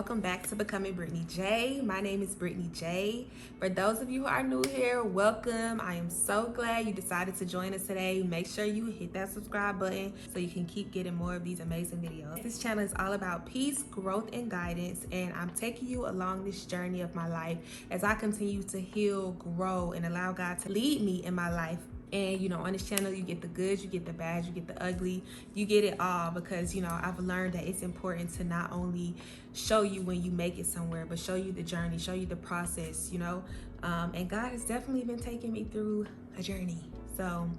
welcome back to Becoming Brittany J. My name is Brittany J. For those of you who are new here, welcome. I am so glad you decided to join us today. Make sure you hit that subscribe button so you can keep getting more of these amazing videos. This channel is all about peace, growth, and guidance, and I'm taking you along this journey of my life as I continue to heal, grow, and allow God to lead me in my life. And on this channel, you get the good, you get the bad, you get the ugly, you get it all, because I've learned that it's important to not only show you when you make it somewhere, but show you the journey, show you the process, and God has definitely been taking me through a journey. So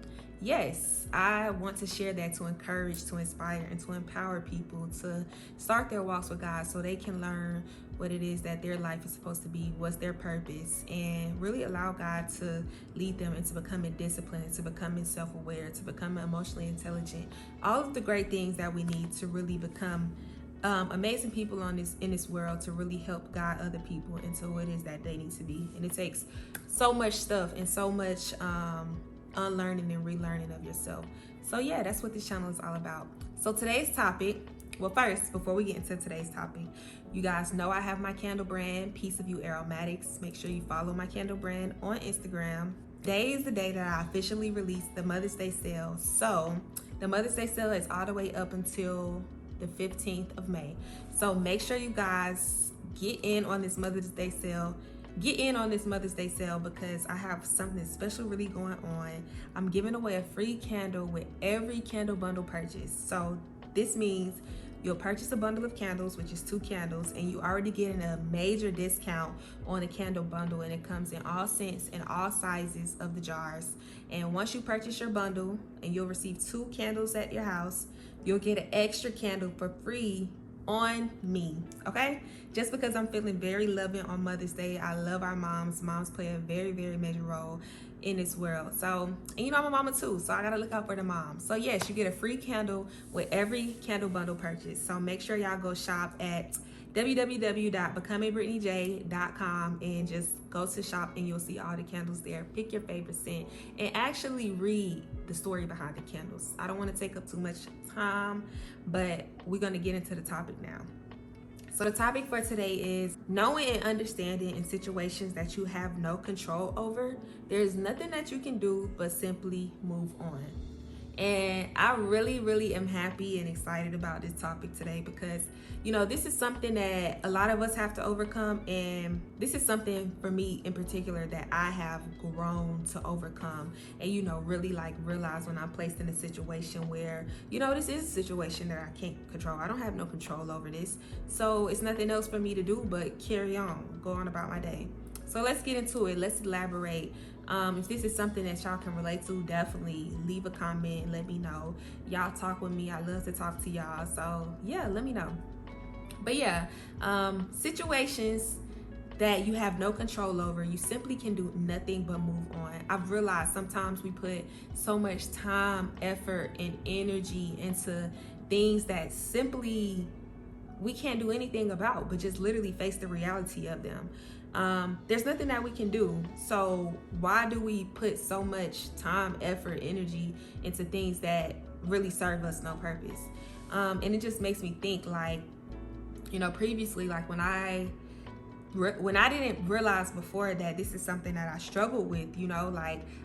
yes, I want to share that to encourage, to inspire, and to empower people to start their walks with God so they can learn what it is that their life is supposed to be, what's their purpose, and really allow God to lead them into becoming disciplined, to becoming self-aware, to becoming emotionally intelligent, all of the great things that we need to really become amazing people in this world, to really help guide other people into who it is that they need to be. And it takes so much stuff and so much unlearning and relearning of yourself. So yeah, that's what this channel is all about. So today's topic, well, first, before we get into today's topic, you guys know I have my candle brand, Peace of You Aromatics. Make sure you follow my candle brand on Instagram. Today is the day that I officially released the Mother's Day sale. So the Mother's Day sale is all the way up until the 15th of May. So make sure you guys get in on this Mother's Day sale. Get in on this Mother's Day sale because I have something special really going on. I'm giving away a free candle with every candle bundle purchase. So this means you'll purchase a bundle of candles, which is 2 candles, and you already getting a major discount on the candle bundle, and it comes in all scents and all sizes of the jars. And once you purchase your bundle and you'll receive 2 candles at your house, you'll get an extra candle for free on me, okay? Just because I'm feeling very loving on Mother's Day. I love our moms. Moms play a very, very major role in this world. So, and I'm a mama too, so I gotta look out for the moms. So yes, you get a free candle with every candle bundle purchase. So make sure y'all go shop at www.becomingbrittanyj.com and just go to shop and you'll see all the candles there. Pick your favorite scent and actually read the story behind the candles. I don't want to take up too much time, but we're going to get into the topic now. So the topic for today is knowing and understanding in situations that you have no control over. There's nothing that you can do but simply move on. And I really, really am happy and excited about this topic today because, this is something that a lot of us have to overcome. And this is something for me in particular that I have grown to overcome and, really realize when I'm placed in a situation where, this is a situation that I can't control. I don't have no control over this. So it's nothing else for me to do but carry on, go on about my day. So let's get into it. Let's elaborate. If this is something that y'all can relate to, definitely leave a comment and let me know. Y'all talk with me. I love to talk to y'all. So yeah, let me know. But yeah, situations that you have no control over, you simply can do nothing but move on. I've realized sometimes we put so much time, effort, and energy into things that simply we can't do anything about, but just literally face the reality of them. There's nothing that we can do. So why do we put so much time, effort, energy into things that really serve us no purpose? And it just makes me think previously, when I didn't realize before that this is something that I struggled with,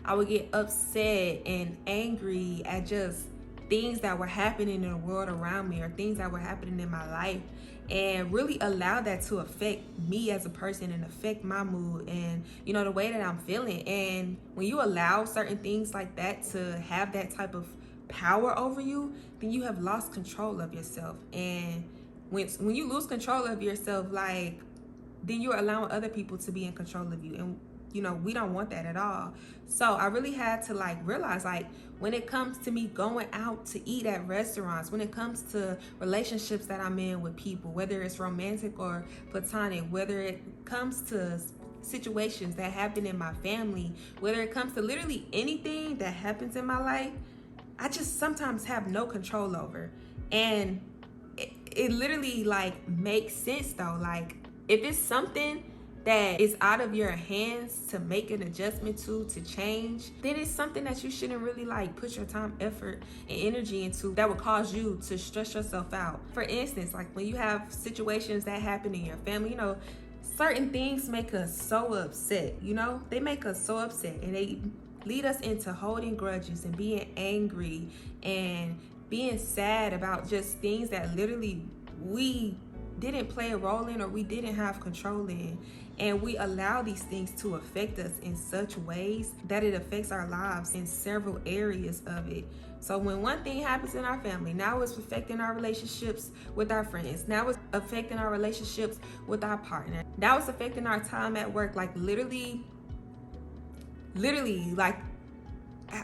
I would get upset and angry at just things that were happening in the world around me or things that were happening in my life, and really allow that to affect me as a person and affect my mood and the way that I'm feeling. And when you allow certain things like that to have that type of power over you, then you have lost control of yourself. And when you lose control of yourself, then you're allowing other people to be in control of you, and we don't want that at all. So I really had to realize when it comes to me going out to eat at restaurants, when it comes to relationships that I'm in with people, whether it's romantic or platonic, whether it comes to situations that happen in my family, whether it comes to literally anything that happens in my life, I just sometimes have no control over. And it literally makes sense though. If it's something that is out of your hands to make an adjustment to change, then it's something that you shouldn't really like put your time, effort, and energy into that would cause you to stress yourself out. For instance, like when you have situations that happen in your family, you know, certain things make us so upset, you know, they make us so upset, and they lead us into holding grudges and being angry and being sad about just things that literally we didn't play a role in or we didn't have control in. And we allow these things to affect us in such ways that it affects our lives in several areas of it. So when one thing happens in our family, now it's affecting our relationships with our friends. Now it's affecting our relationships with our partner. Now it's affecting our time at work. Like literally, like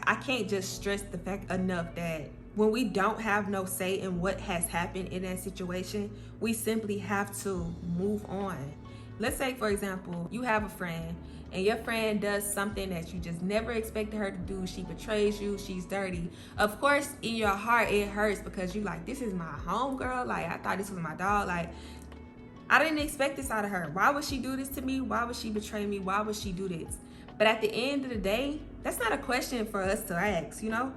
I can't just stress the fact enough that when we don't have no say in what has happened in that situation, we simply have to move on. Let's say, for example, you have a friend and your friend does something that you just never expected her to do. She betrays you, she's dirty. Of course, in your heart, it hurts because you like, this is my homegirl. Like, I thought this was my dog. Like, I didn't expect this out of her. Why would she do this to me? Why would she betray me? Why would she do this? But at the end of the day, that's not a question for us to ask, you know?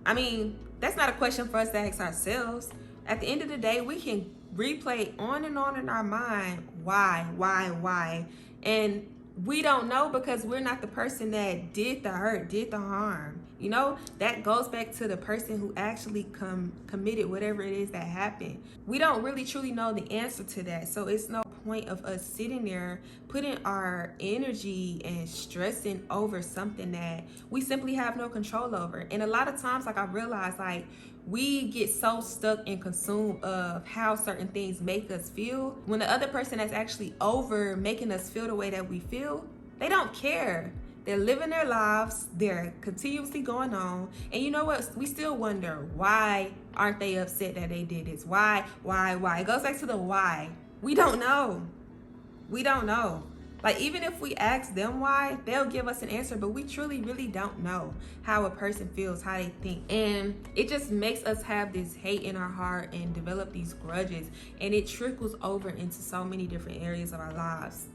I mean, that's not a question for us to ask ourselves. At the end of the day, we can replay on and on in our mind, why? And we don't know because we're not the person that did the hurt, did the harm. You know, that goes back to the person who actually committed whatever it is that happened. We don't really truly know the answer to that. So it's no point of us sitting there putting our energy and stressing over something that we simply have no control over. And a lot of times, like I realized, like we get so stuck and consumed of how certain things make us feel when the other person that's actually over making us feel the way that we feel, they don't care. They're living their lives, they're continuously going on. And you know what? We still wonder, why aren't they upset that they did this? Why? It goes back to the why. We don't know. Like, even if we ask them why, they'll give us an answer, but we truly really don't know how a person feels, how they think. And it just makes us have this hate in our heart and develop these grudges. And it trickles over into so many different areas of our lives.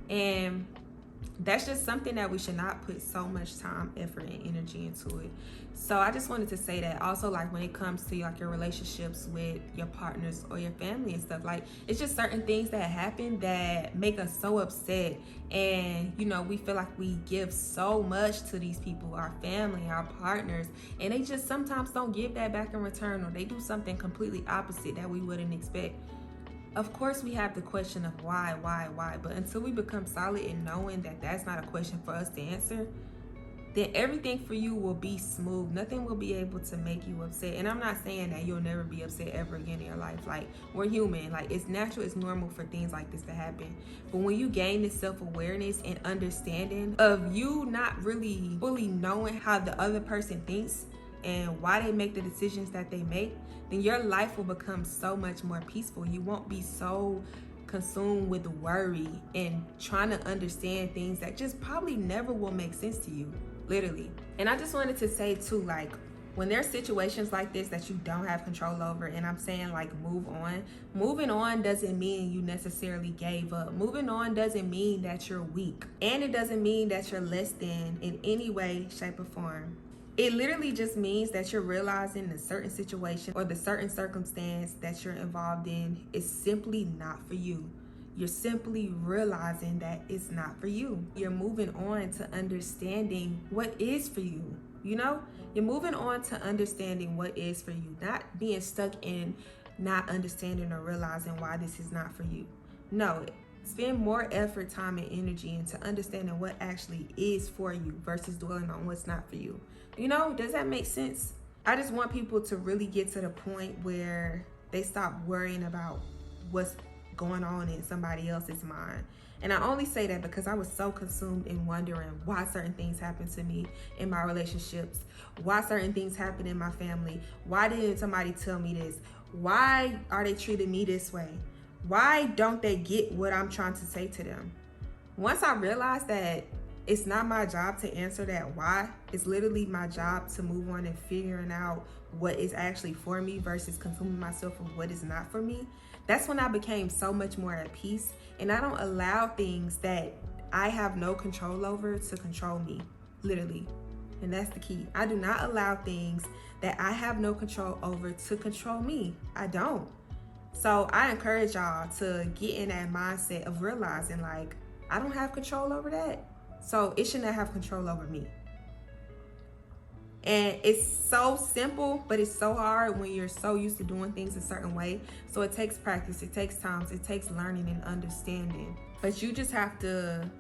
And that's just something that we should not put so much time, effort, and energy into it. So I just wanted to say that also, like when it comes to like your relationships with your partners or your family and stuff, like it's just certain things that happen that make us so upset. And you know, we feel like we give so much to these people, our family, our partners, and they just sometimes don't give that back in return, or they do something completely opposite that we wouldn't expect. Of course, we have the question of why, but until we become solid in knowing that that's not a question for us to answer, then everything for you will be smooth. Nothing will be able to make you upset. And I'm not saying that you'll never be upset ever again in your life. Like, we're human. Like, it's natural, it's normal for things like this to happen. But when you gain this self-awareness and understanding of you not really fully knowing how the other person thinks and why they make the decisions that they make, then your life will become so much more peaceful. You won't be so consumed with worry and trying to understand things that just probably never will make sense to you, literally. And I just wanted to say too, like, when there's situations like this that you don't have control over, and I'm saying like move on, moving on doesn't mean you necessarily gave up. Moving on doesn't mean that you're weak, and it doesn't mean that you're less than in any way, shape, or form. It literally just means that you're realizing the certain situation or the certain circumstance that you're involved in is simply not for you. You're simply realizing that it's not for you. You're moving on to understanding what is for you. You know, you're moving on to understanding what is for you, not being stuck in not understanding or realizing why this is not for you. No, spend more effort, time, and energy into understanding what actually is for you versus dwelling on what's not for you. You know, does that make sense? I just want people to really get to the point where they stop worrying about what's going on in somebody else's mind. And I only say that because I was so consumed in wondering why certain things happen to me in my relationships, why certain things happen in my family. Why didn't somebody tell me this? Why are they treating me this way? Why don't they get what I'm trying to say to them? Once I realized that it's not my job to answer that why, it's literally my job to move on and figuring out what is actually for me versus consuming myself with what is not for me. That's when I became so much more at peace And I don't allow things that I have no control over to control me, literally. And that's the key. I do not allow things that I have no control over to control me. I don't. So I encourage y'all to get in that mindset of realizing, like, I don't have control over that. So it should not have control over me. And it's so simple, but it's so hard when you're so used to doing things a certain way. So it takes practice, it takes time, it takes learning and understanding. But you just have to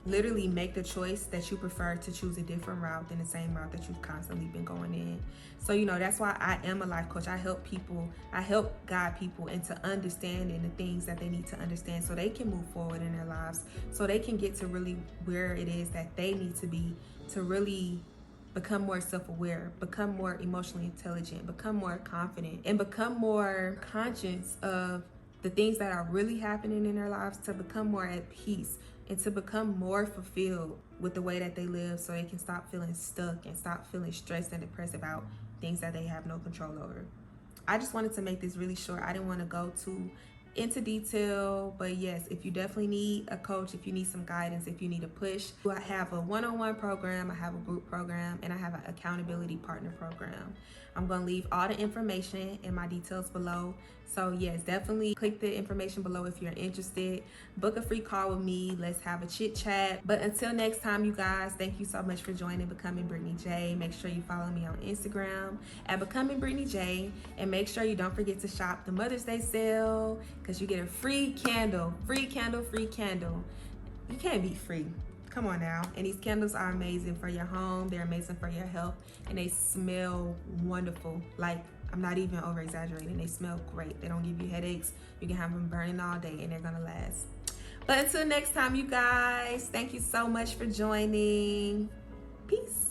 literally make the choice that you prefer to choose a different route than the same route that you've constantly been going in. So, that's why I am a life coach. I help people, I help guide people into understanding the things that they need to understand so they can move forward in their lives, so they can get to really where it is that they need to be to really become more self-aware, become more emotionally intelligent, become more confident, and become more conscious of the things that are really happening in their lives, to become more at peace and to become more fulfilled with the way that they live, so they can stop feeling stuck and stop feeling stressed and depressed about things that they have no control over. I just wanted to make this really short. I didn't want to go too into detail, but yes, if you definitely need a coach, if you need some guidance, if you need a push, I have a one-on-one program, I have a group program, and I have an accountability partner program. I'm going to leave all the information and my details below. So yes, definitely click the information below if you're interested. Book a free call with me. Let's have a chit chat. But until next time, you guys, thank you so much for joining Becoming Brittany J. Make sure you follow me on Instagram at Becoming Brittany J. And make sure you don't forget to shop the Mother's Day sale, because you get a free candle, free candle, free candle. You can't beat free. Come on now. And these candles are amazing for your home. They're amazing for your health. And they smell wonderful. Like, I'm not even over exaggerating. They smell great. They don't give you headaches. You can have them burning all day and they're going to last. But until next time, you guys, thank you so much for joining. Peace.